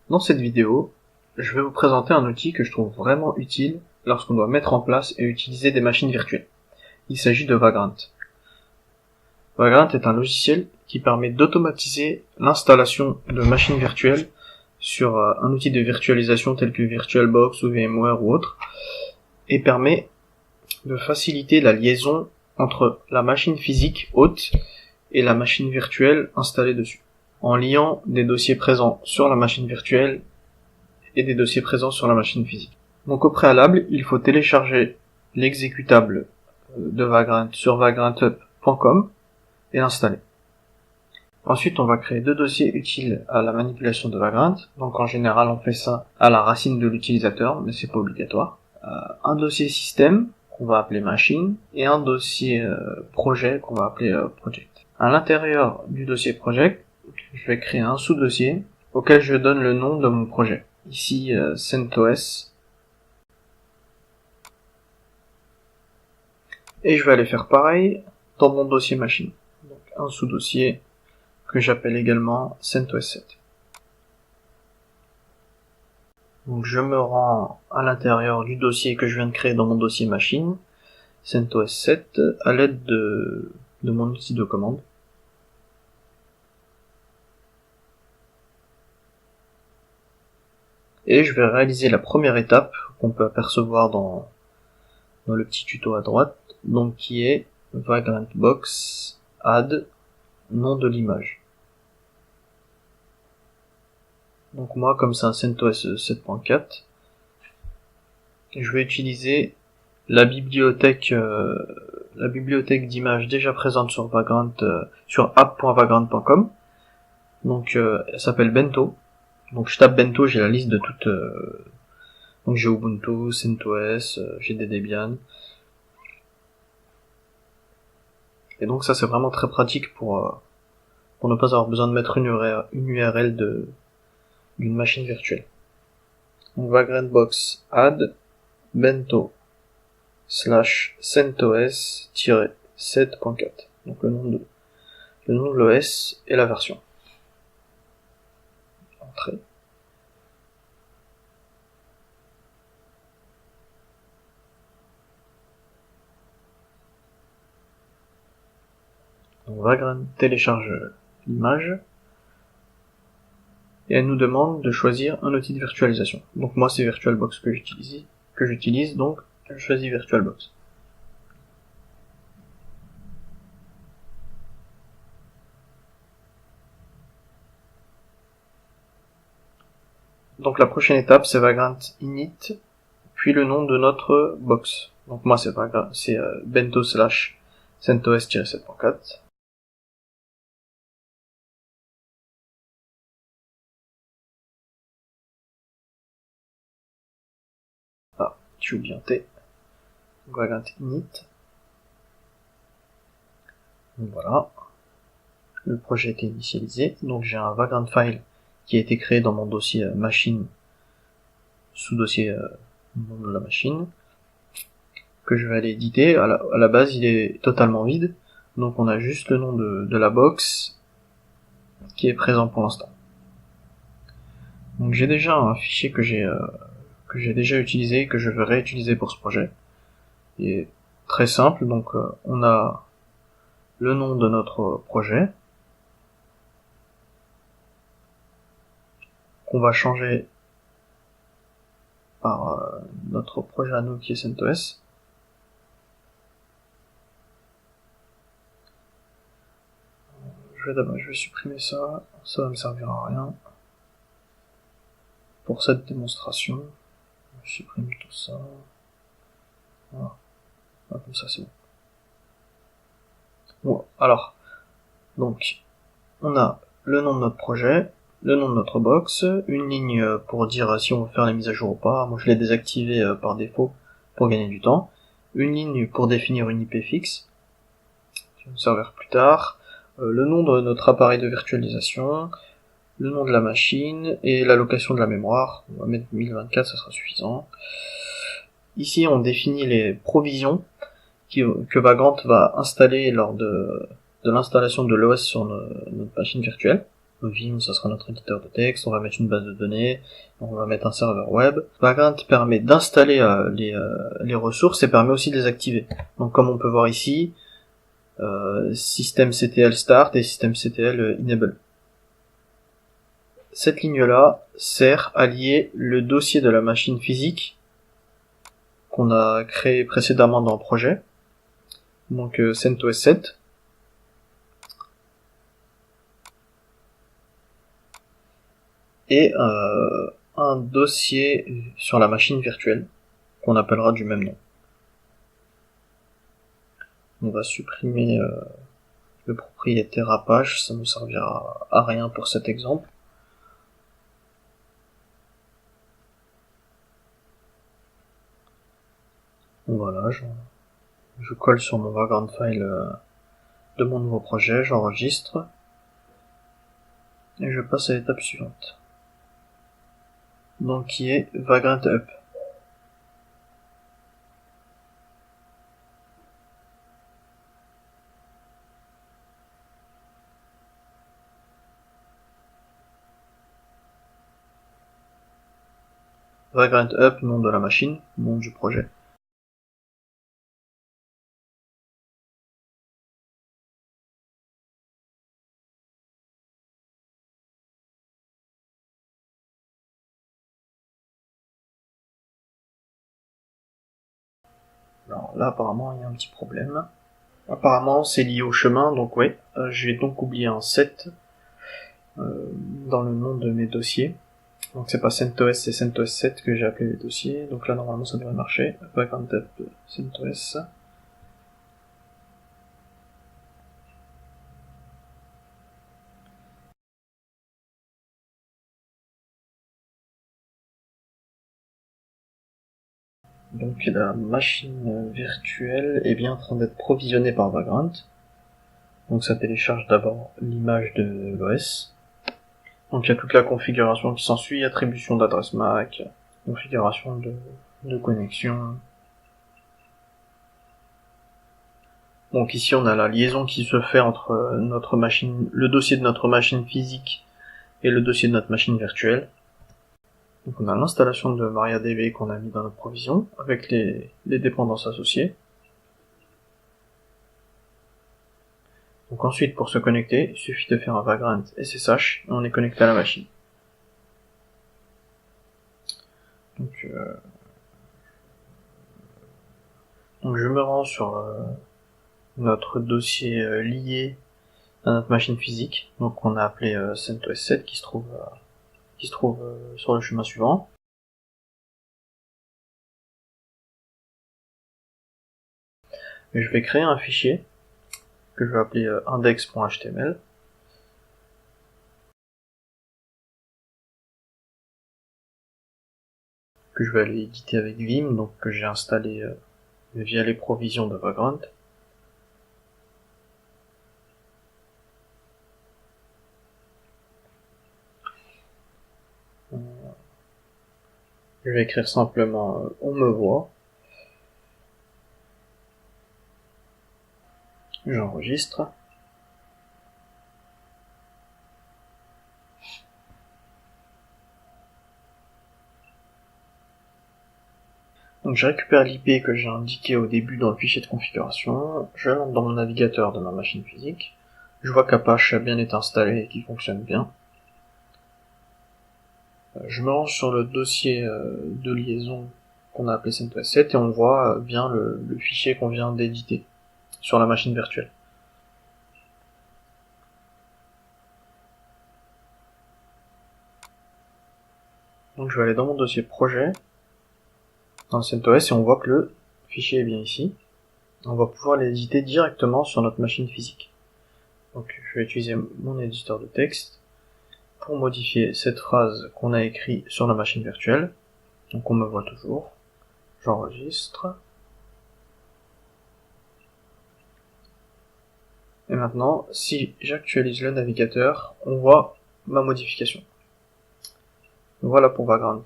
Dans cette vidéo, je vais vous présenter un outil que je trouve vraiment utile lorsqu'on doit mettre en place et utiliser des machines virtuelles. Il s'agit de Vagrant. Vagrant est un logiciel qui permet d'automatiser l'installation de machines virtuelles sur un outil de virtualisation tel que VirtualBox ou VMware ou autre, et permet de faciliter la liaison entre la machine physique hôte et la machine virtuelle installée dessus, en liant des dossiers présents sur la machine virtuelle et des dossiers présents sur la machine physique. Donc au préalable, il faut télécharger l'exécutable de Vagrant sur vagrantup.com et l'installer. Ensuite, on va créer deux dossiers utiles à la manipulation de Vagrant. Donc en général, on fait ça à la racine de l'utilisateur, mais c'est pas obligatoire. Un dossier système qu'on va appeler machine et un dossier projet qu'on va appeler project. À l'intérieur du dossier project, je vais créer un sous-dossier auquel je donne le nom de mon projet. Ici CentOS. Et je vais aller faire pareil dans mon dossier machine. Donc un sous-dossier que j'appelle également CentOS 7. Donc je me rends à l'intérieur du dossier que je viens de créer dans mon dossier machine, CentOS 7, à l'aide de mon outil de commande. Et je vais réaliser la première étape qu'on peut apercevoir dans le petit tuto à droite, donc qui est vagrantbox add nom de l'image. Donc moi, comme c'est un CentOS 7.4, je vais utiliser la bibliothèque d'images déjà présente sur Vagrant, sur app.vagrant.com. Donc elle s'appelle Bento. Donc je tape Bento, j'ai la liste de toutes. Donc j'ai Ubuntu, CentOS, j'ai des Debian. Et donc ça c'est vraiment très pratique pour ne pas avoir besoin de mettre une URL d'une machine virtuelle. Donc vagrantbox add bento / CentOS 7.4. Donc le nom de l'OS et la version. Entrée. Donc Vagrant télécharge l'image et elle nous demande de choisir un outil de virtualisation. Donc moi c'est VirtualBox que j'utilise, donc je choisis VirtualBox. Donc la prochaine étape c'est Vagrant init, puis le nom de notre box. Donc moi c'est bento / CentOS 7.4. Ah, j'ai oublié un T. Vagrant init. Donc voilà. Le projet a été initialisé. Donc j'ai un Vagrant file qui a été créé dans mon dossier machine, sous-dossier nom de la machine, que je vais aller éditer. À la base, il est totalement vide. Donc on a juste le nom de la box qui est présent pour l'instant. Donc j'ai déjà un fichier que j'ai déjà utilisé, que je vais réutiliser pour ce projet. Il est très simple, donc on a le nom de notre projet, qu'on va changer par notre projet à nous qui est CentOS. Je vais supprimer ça va me servir à rien. Pour cette démonstration, je supprime tout ça. Voilà. Comme ça c'est bon. Bon, alors, donc, on a le nom de notre projet, le nom de notre box, une ligne pour dire si on veut faire les mises à jour ou pas. Moi je l'ai désactivé par défaut pour gagner du temps. Une ligne pour définir une IP fixe, qui va nous servir plus tard. Le nom de notre appareil de virtualisation, le nom de la machine et l'allocation de la mémoire. On va mettre 1024, ça sera suffisant. Ici on définit les provisions que Vagrant va installer lors de l'installation de l'OS sur notre machine virtuelle. Vim, ça sera notre éditeur de texte, on va mettre une base de données, on va mettre un serveur web. Vagrant permet d'installer les ressources et permet aussi de les activer. Donc comme on peut voir ici, systemctl start et systemctl enable. Cette ligne-là sert à lier le dossier de la machine physique qu'on a créé précédemment dans le projet, donc CentOS 7, et un dossier sur la machine virtuelle qu'on appellera du même nom. On va supprimer le propriétaire Apache, ça ne servira à rien pour cet exemple. Voilà, je colle sur mon Vagrant file de mon nouveau projet, j'enregistre, et je passe à l'étape suivante. Donc qui est Vagrant Up. Vagrant Up, nom de la machine, nom du projet. Alors là, apparemment, il y a un petit problème. Apparemment, c'est lié au chemin, donc ouais, j'ai donc oublié un 7 dans le nom de mes dossiers. Donc c'est pas CentOS, c'est CentOS 7 que j'ai appelé les dossiers. Donc là, normalement, ça devrait marcher. Vagrant Up, CentOS. Donc la machine virtuelle est bien en train d'être provisionnée par Vagrant. Donc ça télécharge d'abord l'image de l'OS. Donc il y a toute la configuration qui s'ensuit, attribution d'adresse MAC, configuration de connexion. Donc ici on a la liaison qui se fait entre notre machine, le dossier de notre machine physique et le dossier de notre machine virtuelle. Donc on a l'installation de MariaDB qu'on a mis dans notre provision, avec les dépendances associées. Donc ensuite, pour se connecter, il suffit de faire un Vagrant SSH, et on est connecté à la machine. Donc je me rends sur notre dossier lié à notre machine physique, donc on a appelé CentOS 7 qui se trouve sur le chemin suivant. Et je vais créer un fichier que je vais appeler index.html. Que je vais aller éditer avec Vim, donc que j'ai installé via les provisions de Vagrant. Je vais écrire simplement on me voit. J'enregistre. Donc je récupère l'IP que j'ai indiqué au début dans le fichier de configuration, je l'entre dans mon navigateur de ma machine physique, je vois qu'Apache a bien été installé et qu'il fonctionne bien. Je me rends sur le dossier de liaison qu'on a appelé CentOS 7 et on voit bien le fichier qu'on vient d'éditer sur la machine virtuelle. Donc je vais aller dans mon dossier projet, dans le CentOS, et on voit que le fichier est bien ici. On va pouvoir l'éditer directement sur notre machine physique. Donc je vais utiliser mon éditeur de texte pour modifier cette phrase qu'on a écrite sur la machine virtuelle. Donc on me voit toujours. J'enregistre. Et maintenant, si j'actualise le navigateur, on voit ma modification. Voilà pour Vagrant.